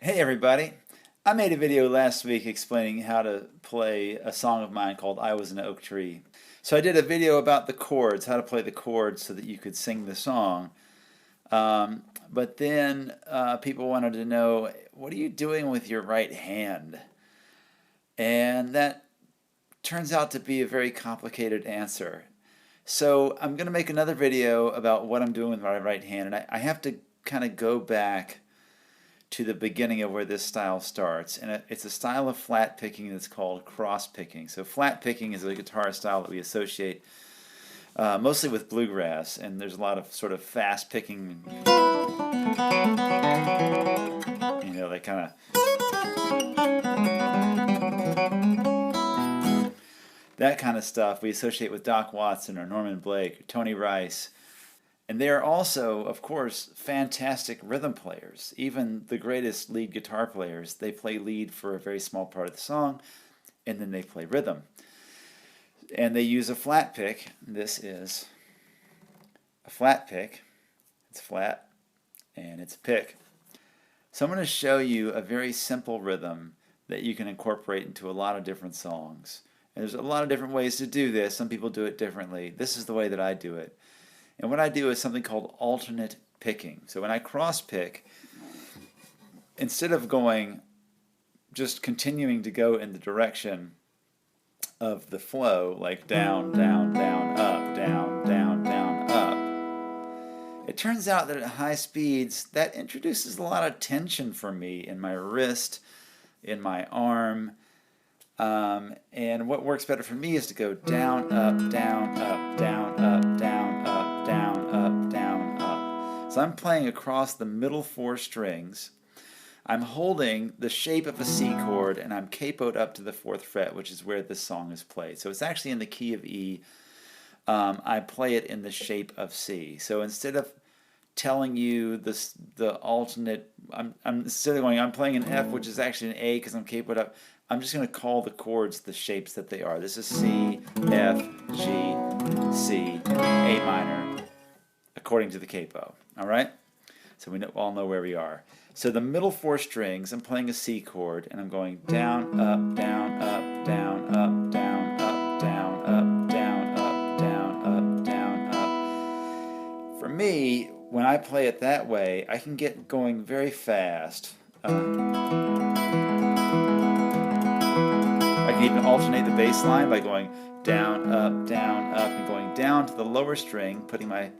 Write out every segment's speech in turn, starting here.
Hey everybody! I made a video last week explaining how to play a song of mine called I Was an Oak Tree. So I did a video about the chords, how to play the chords so that you could sing the song. But then people wanted to know, what are you doing with your right hand? And that turns out to be a very complicated answer. So I'm going to make another video about what I'm doing with my right hand, and I have to kind of go back to the beginning of where this style starts. And it's a style of flat picking that's called cross picking. So flat picking is a guitar style that we associate mostly with bluegrass, and there's a lot of sort of fast picking, that kind of stuff we associate with Doc Watson or Norman Blake or Tony Rice. And they are also, of course, fantastic rhythm players. Even the greatest lead guitar players, they play lead for a very small part of the song, and then they play rhythm. And they use a flat pick. This is a flat pick. It's flat, and it's a pick. So I'm going to show you a very simple rhythm that you can incorporate into a lot of different songs. And there's a lot of different ways to do this. Some people do it differently. This is the way that I do it. And what I do is something called alternate picking. So when I cross pick, instead of just continuing to go in the direction of the flow, like down, down, down, up, down, down, down, up, it turns out that at high speeds, that introduces a lot of tension for me in my wrist, in my arm. And what works better for me is to go down, up, down, up, down, up, down, up, down, up, down, up. So I'm playing across the middle four strings. I'm holding the shape of a C chord, and I'm capoed up to the 4th fret, which is where this song is played. So it's actually in the key of E. I play it in the shape of C. So instead of telling you the alternate, instead of going, I'm playing an F, which is actually an A because I'm capoed up, I'm just going to call the chords the shapes that they are. This is C, F, G, C, A minor, according to the capo. All right? So we all know where we are. So the middle 4 strings, I'm playing a C chord, and I'm going down, up, down, up, down, up, down, up, down, up, down, up, down, up, down, up. For me, when I play it that way, I can get going very fast. I can even alternate the bass line by going down, up, and going down to the lower string, putting my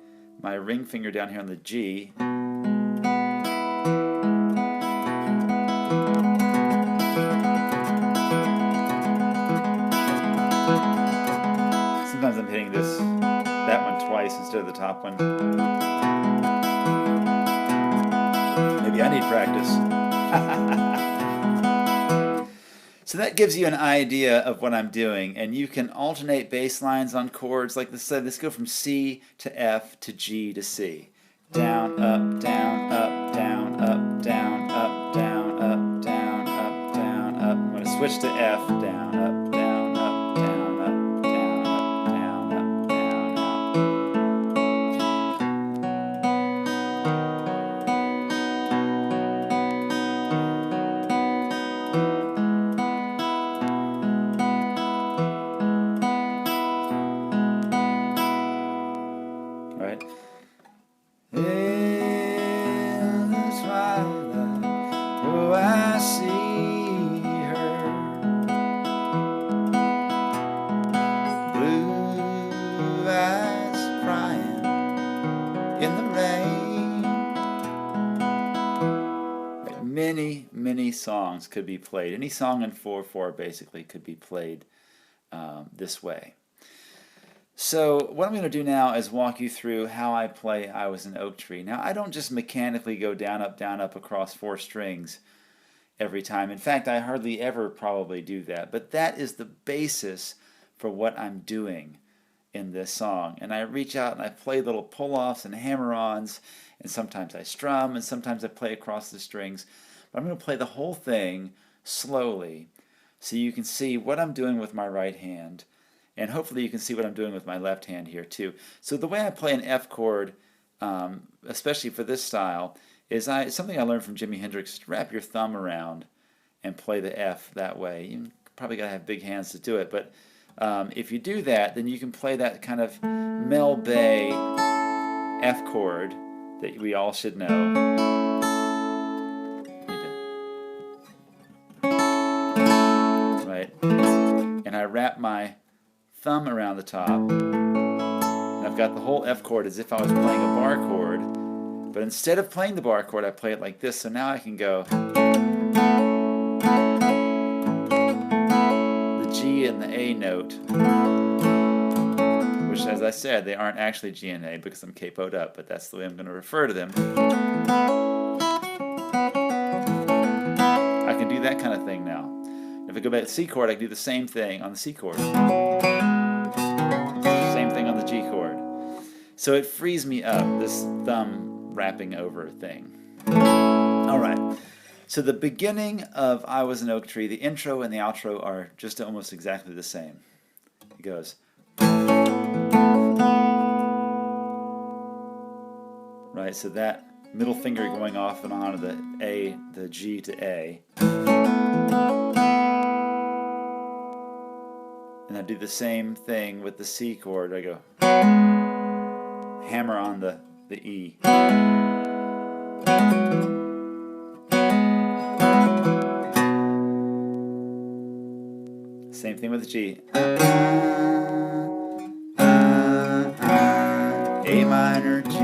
ring finger down here on the G. Sometimes I'm hitting that one twice instead of the top one. Maybe I need practice. So that gives you an idea of what I'm doing, and you can alternate bass lines on chords. Like let's go from C to F to G to C. Down, up, down, up, down, up, down, up, down, up, down, up, down, up. I'm going to switch to F, down, up, down, up, down, up, down, up, down, up, down, up. Right? In the twilight, oh, I see her, blue eyes crying in the rain. Many, many songs could be played. Any song in 4/4 basically could be played this way. So what I'm going to do now is walk you through how I play I Was an Oak Tree. Now, I don't just mechanically go down, up across 4 strings every time. In fact, I hardly ever probably do that. But that is the basis for what I'm doing in this song. And I reach out and I play little pull-offs and hammer-ons, and sometimes I strum, and sometimes I play across the strings. But I'm going to play the whole thing slowly so you can see what I'm doing with my right hand. And hopefully you can see what I'm doing with my left hand here too. So the way I play an F chord, especially for this style, is something I learned from Jimi Hendrix. Wrap your thumb around and play the F that way. You probably got to have big hands to do it, but if you do that, then you can play that kind of Mel Bay F chord that we all should know. Right? And I wrap my thumb around the top, and I've got the whole F chord as if I was playing a bar chord, but instead of playing the bar chord, I play it like this, so now I can go the G and the A note, which, as I said, they aren't actually G and A because I'm capoed up, but that's the way I'm going to refer to them. I can do that kind of thing now. If I go back to the C chord, I can do the same thing on the C chord. Same thing on the G chord. So it frees me up, this thumb wrapping over thing. All right. So the beginning of I Was an Oak Tree, the intro and the outro are just almost exactly the same. It goes. Right, so that middle finger going off and on to the A, the G to A. And I do the same thing with the C chord. I go hammer on the E. Same thing with the G. A minor G.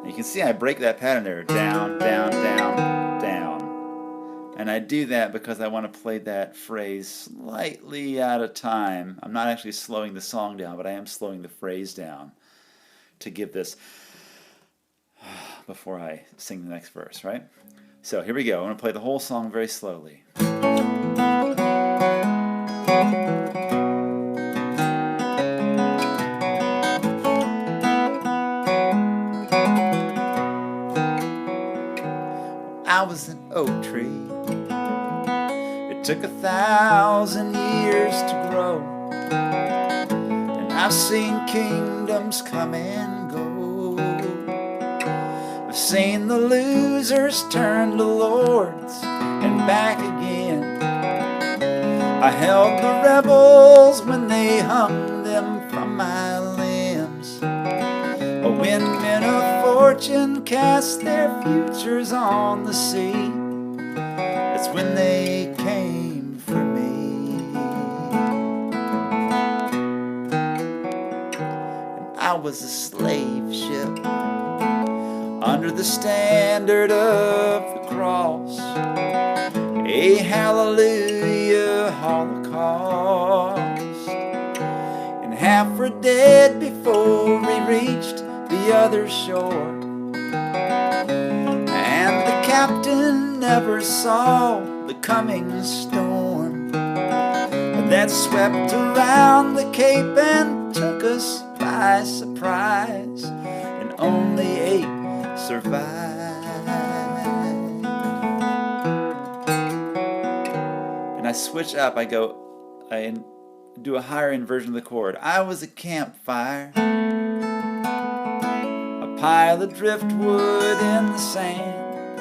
You can see I break that pattern there. Down, down, down, down. And I do that because I want to play that phrase slightly out of time. I'm not actually slowing the song down, but I am slowing the phrase down to give this before I sing the next verse, right? So here we go. I'm going to play the whole song very slowly. I was an oak tree. It took 1,000 years to grow, and I've seen kingdoms come and go. I've seen the losers turn to lords and back again. I held the rebels when they hung them from my limbs. When men of fortune cast their futures on the sea, that's when they came for me. And I was a slave ship under the standard of the cross, a hallelujah holocaust, and half were dead before we reached the other shore, and the captain never saw the coming storm that swept around the Cape and took us by surprise, and only 8 survived. And I switch up, I do a higher inversion of the chord. I was a campfire, pile of driftwood in the sand,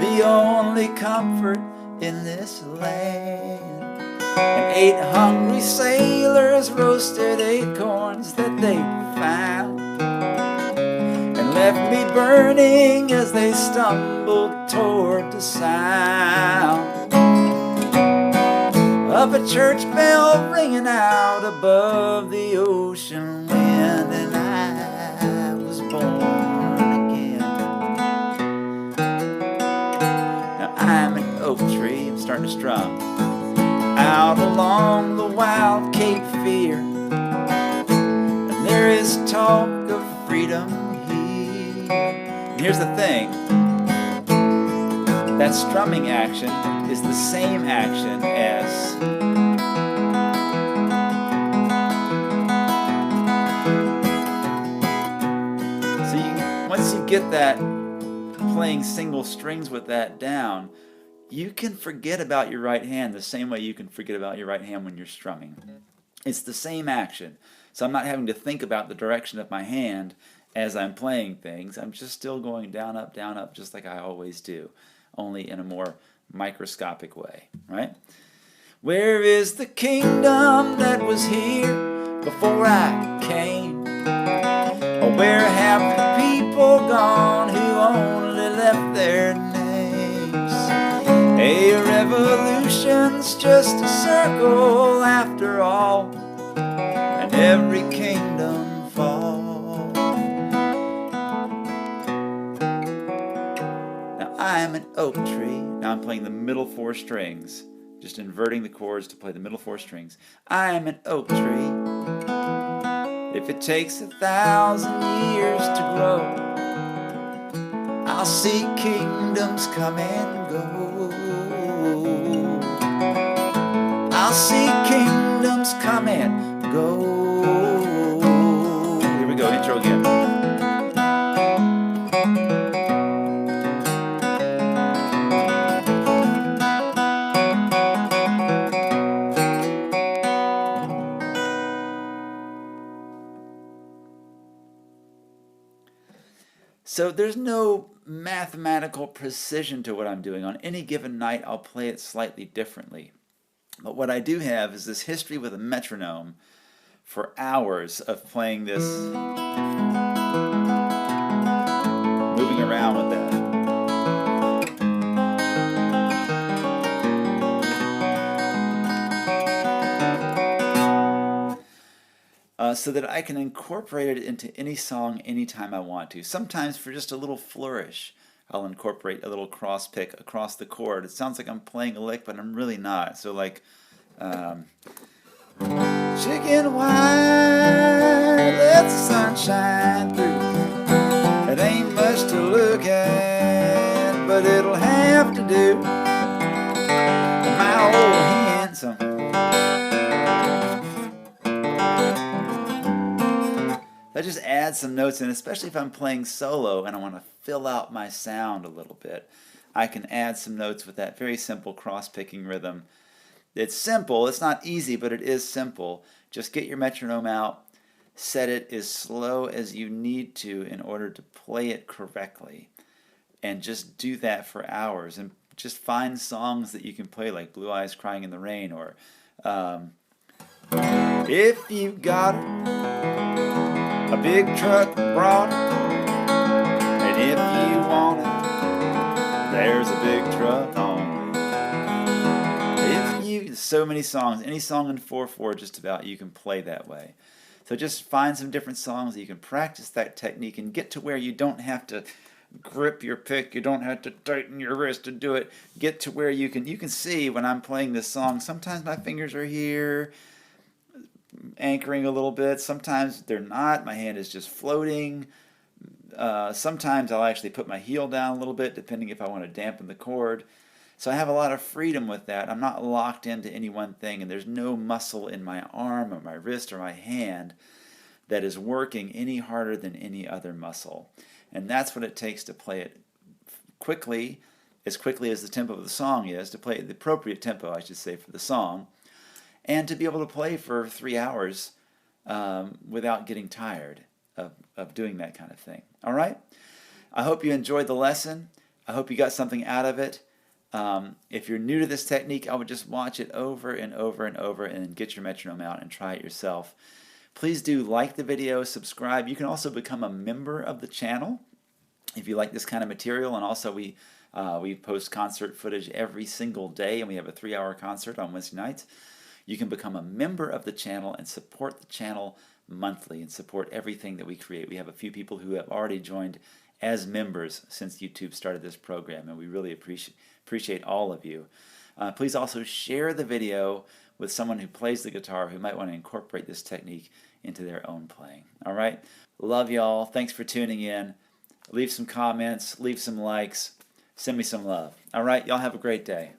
the only comfort in this land. And 8 hungry sailors roasted acorns that they'd found, and left me burning as they stumbled toward the sound of a church bell ringing out above the ocean wind. And I was born again. Now I'm an oak tree, I'm starting to strum, out along the wild Cape Fear, and there is talk of freedom here. And here's the thing, that strumming action is the same action as once you get that playing single strings with that down, you can forget about your right hand the same way you can forget about your right hand when you're strumming. It's the same action. So I'm not having to think about the direction of my hand as I'm playing things. I'm just still going down, up, just like I always do, only in a more microscopic way, right? Where is the kingdom that was here before I came? Or where have the people gone who only left their names? A revolution's just a circle after all, and every kingdom falls. Now I am an oak tree. Now I'm playing the middle 4 strings, just inverting the chords to play the middle 4 strings. I am an oak tree. If it takes 1,000 years to grow, I'll see kingdoms come and go. I'll see kingdoms come and go. Here we go, intro again. So there's no mathematical precision to what I'm doing. On any given night, I'll play it slightly differently. But what I do have is this history with a metronome for hours of playing this, moving around with that. So that I can incorporate it into any song anytime I want to. Sometimes for just a little flourish, I'll incorporate a little cross pick across the chord. It sounds like I'm playing a lick, but I'm really not. So like, chicken white, let the sun shine through. It ain't much to look at, but it'll have to do. My old handsome. I just add some notes in, especially if I'm playing solo and I want to fill out my sound a little bit. I can add some notes with that very simple cross-picking rhythm. It's simple, it's not easy, but it is simple. Just get your metronome out, set it as slow as you need to in order to play it correctly, and just do that for hours. And just find songs that you can play, like Blue Eyes Crying in the Rain, or if you got a big truck brought, and if you want it, there's a big truck on it. If you, so many songs, any song in 4/4 just about you can play that way. So just find some different songs that you can practice that technique and get to where you don't have to grip your pick, you don't have to tighten your wrist to do it. Get to where you can see when I'm playing this song, sometimes my fingers are here, anchoring a little bit. Sometimes they're not. My hand is just floating. Sometimes I'll actually put my heel down a little bit, depending if I want to dampen the chord. So I have a lot of freedom with that. I'm not locked into any one thing, and there's no muscle in my arm or my wrist or my hand that is working any harder than any other muscle. And that's what it takes to play it quickly as the tempo of the song is, to play it the appropriate tempo, I should say, for the song, and to be able to play for 3 hours without getting tired of doing that kind of thing. All right? I hope you enjoyed the lesson. I hope you got something out of it. If you're new to this technique, I would just watch it over and over and over and then get your metronome out and try it yourself. Please do like the video, subscribe. You can also become a member of the channel if you like this kind of material. And also we post concert footage every single day, and we have a 3-hour concert on Wednesday nights. You can become a member of the channel and support the channel monthly and support everything that we create. We have a few people who have already joined as members since YouTube started this program, and we really appreciate all of you. Please also share the video with someone who plays the guitar who might want to incorporate this technique into their own playing. All right? Love y'all. Thanks for tuning in. Leave some comments. Leave some likes. Send me some love. All right? Y'all have a great day.